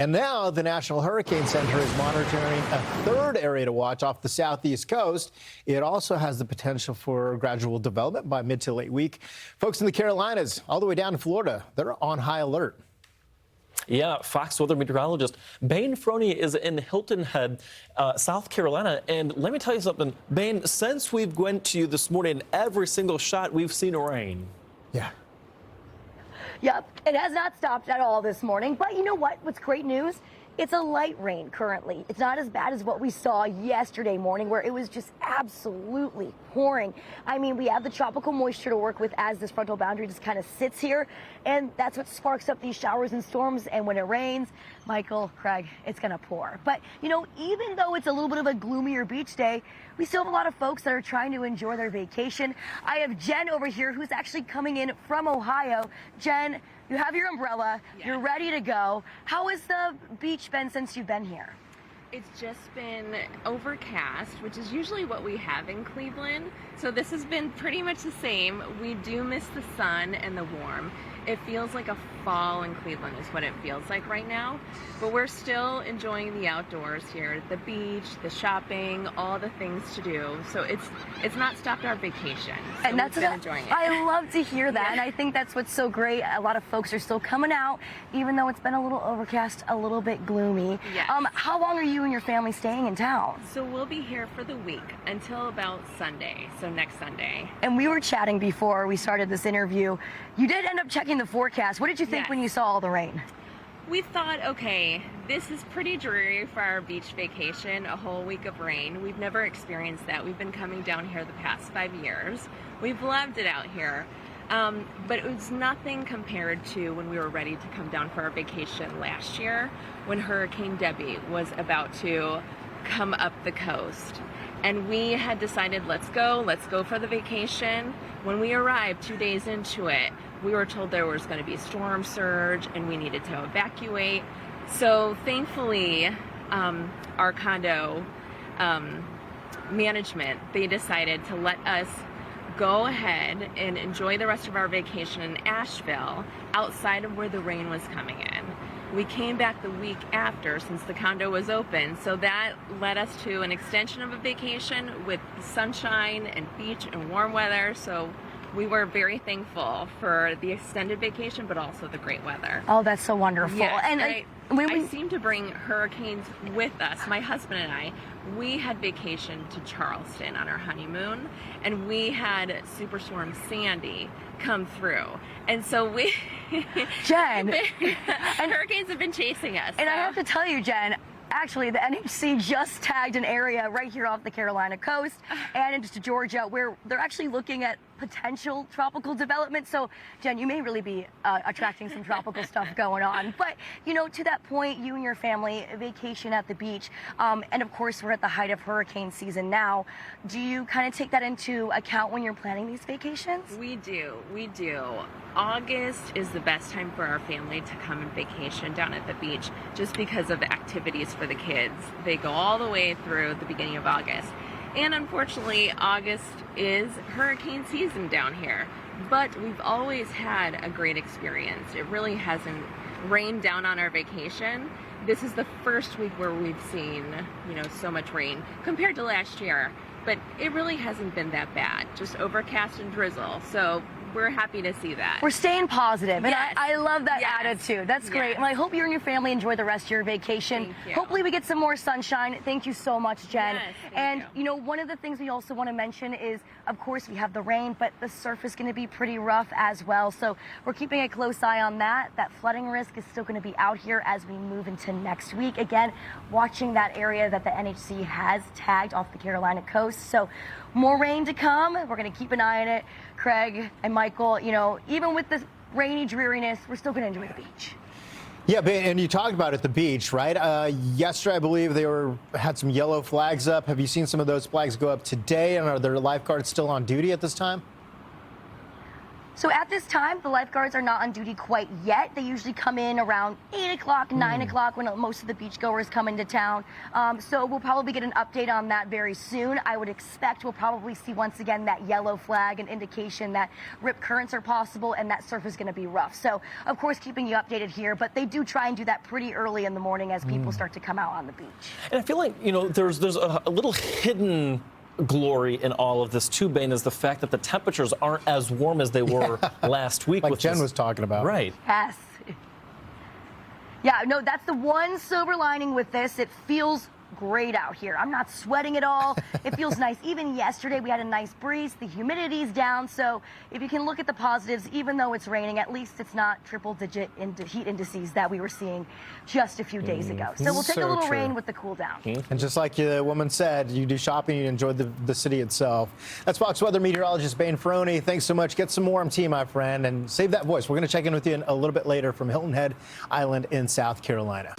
And now the National Hurricane Center is monitoring a third area to watch off the southeast coast. It also has the potential for gradual development by mid to late week. Folks in the Carolinas, all the way down to Florida, they're on high alert. Yeah, Fox weather meteorologist Bayne Frone is in Hilton Head, South Carolina. And let me tell you something, Bayne, since we've went to you this morning, every single shot we've seen rain. Yeah. Yep, it has not stopped at all this morning. But you know what? What's great news? It's a light rain currently. It's not as bad as what we saw yesterday morning, where it was just absolutely pouring. I mean, we have the tropical moisture to work with as this frontal boundary just kind of sits here, and that's what sparks up these showers and storms. And when it rains, Michael, Craig, it's going to pour. But, you know, even though it's a little bit of a gloomier beach day, we still have a lot of folks that are trying to enjoy their vacation. I have Jen over here, who's actually coming in from Ohio. Jen, you have your umbrella, You're ready to go. How has the beach been since you've been here? It's just been overcast, which is usually what we have in Cleveland. So this has been pretty much the same. We do miss the sun and the warm. It feels like a fall in Cleveland is what it feels like right now. But we're still enjoying the outdoors here, the beach, the shopping, all the things to do. So it's not stopped our vacation. So and that's we've been enjoying it. I love to hear that. Yeah. And I think that's what's so great. A lot of folks are still coming out, even though it's been a little overcast, a little bit gloomy. Yes. How long are you and your family staying in town? So we'll be here for the week until about Sunday, so next Sunday. And we were chatting before we started this interview. You did end up checking the forecast. What did you think when you saw all the rain? We thought, okay, this is pretty dreary for our beach vacation, a whole week of rain. We've never experienced that. We've been coming down here the past 5 years. We've loved it out here. But it was nothing compared to when we were ready to come down for our vacation last year, when Hurricane Debbie was about to come up the coast. And we had decided, let's go for the vacation. When we arrived 2 days into it, we were told there was going to be storm surge and we needed to evacuate. So thankfully, our condo management, they decided to let us go ahead and enjoy the rest of our vacation in Asheville outside of where the rain was coming in. We came back the week after since the condo was open, so that led us to an extension of a vacation with sunshine and beach and warm weather. So we were very thankful for the extended vacation, but also the great weather. Oh, that's so wonderful. Yes, and I seem to bring hurricanes with us. My husband and I, we had vacation to Charleston on our honeymoon, and we had Superstorm Sandy come through. And so we... Jen! and hurricanes have been chasing us. And I have to tell you, Jen, actually, the NHC just tagged an area right here off the Carolina coast and into Georgia where they're actually looking at potential tropical development. So, Jen, you may really be attracting some tropical stuff going on. But, you know, to that point, you and your family vacation at the beach. And, of course, we're at the height of hurricane season now. Do you kind of take that into account when you're planning these vacations? We do. We do. August is the best time for our family to come and vacation down at the beach just because of activities for the kids. They go all the way through the beginning of August. And unfortunately, August is hurricane season down here. But we've always had a great experience. It really hasn't rained down on our vacation. This is the first week where we've seen, you know, so much rain compared to last year. But it really hasn't been that bad, just overcast and drizzle. So we're happy to see that. We're staying positive, and Yes. I love that Yes. attitude. That's great. Yes. And I hope you and your family enjoy the rest of your vacation. Thank you. Hopefully we get some more sunshine. Thank you so much, Jen. Yes, thank and you. you know, one of the things we also want to mention is, of course, we have the rain, but the surf is going to be pretty rough as well. So we're keeping a close eye on that. That flooding risk is still going to be out here as we move into next week. Again, watching that area that the NHC has tagged off the Carolina coast. So more rain to come. We're going to keep an eye on it. Craig and Michael, you know, even with this rainy dreariness, we're still going to enjoy the beach. Yeah, and you talked about at the beach, right? Yesterday, I believe they had some yellow flags up. Have you seen some of those flags go up today? And are there lifeguards still on duty at this time? So at this time, the lifeguards are not on duty quite yet. They usually come in around 8 o'clock, 9 o'clock when most of the beachgoers come into town. So we'll probably get an update on that very soon. I would expect we'll probably see once again that yellow flag, an indication that rip currents are possible and that surf is going to be rough. So of course, keeping you updated here, but they do try and do that pretty early in the morning as people start to come out on the beach. And I feel like, there's a little hidden glory in all of this too, Bayne, is the fact that the temperatures aren't as warm as they were last week. Like Jen was talking about. Right. Yes. Yeah, no, that's the one silver lining with this. It feels great out here. I'm not sweating at all. It feels nice. Even yesterday, we had a nice breeze. The humidity's down. So if you can look at the positives, even though it's raining, at least it's not triple-digit heat indices that we were seeing just a few days ago. So we'll take a little rain with the cool down. And just like the woman said, you do shopping, you enjoy the city itself. That's Fox Weather Meteorologist Bayne Frone. Thanks so much. Get some warm tea, my friend, and save that voice. We're going to check in with you a little bit later from Hilton Head Island in South Carolina.